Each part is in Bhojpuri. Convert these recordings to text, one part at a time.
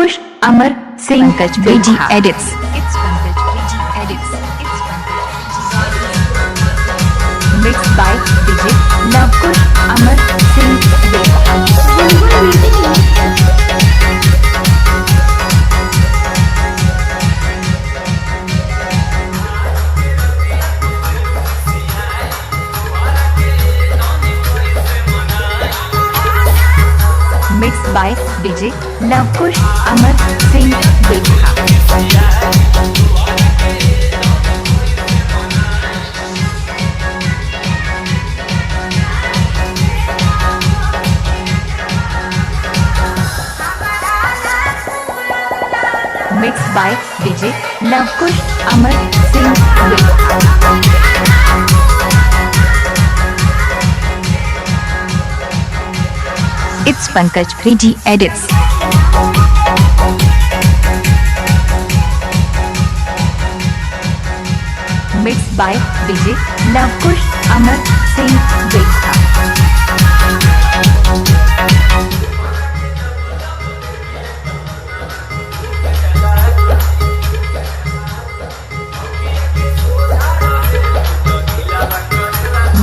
Lavkush Amar Singh BG edits. Mix by DJ Lavkush Amar Singh mix by DJ Lavkush Amar Singh Bekha mix by DJ Lavkush Amar Singh Bekha It's Pankaj 3G edits. Mix by DJ Lavkush Amar Singh Bekha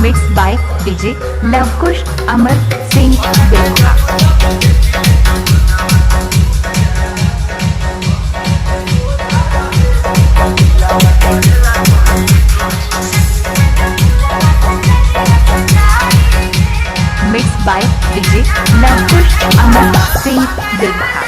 mix by DJ Lavkush Amar Singh Bekha mix by DJ Lavkush Amar Singh Bekha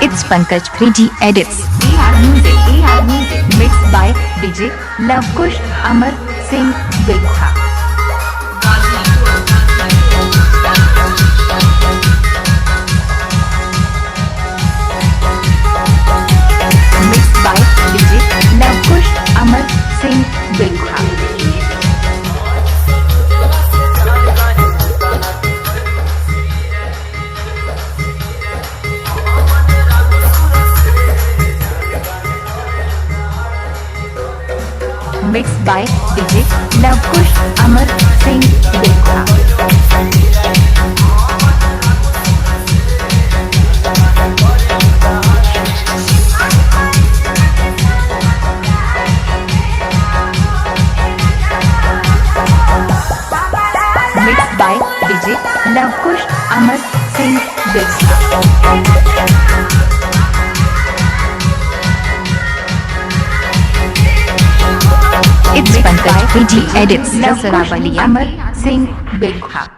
It's Pankaj 3G edits. Mix by DJ Lavkush Amar Singh Bekha mix by DJ Lavkush Amar Singh Bekha mix by DJ Lavkush Amar Singh Bekha mix by DJ Lavkush Amar Singh Bekha It's Pankaj 3G edits. Lavkush Amar Singh बेखा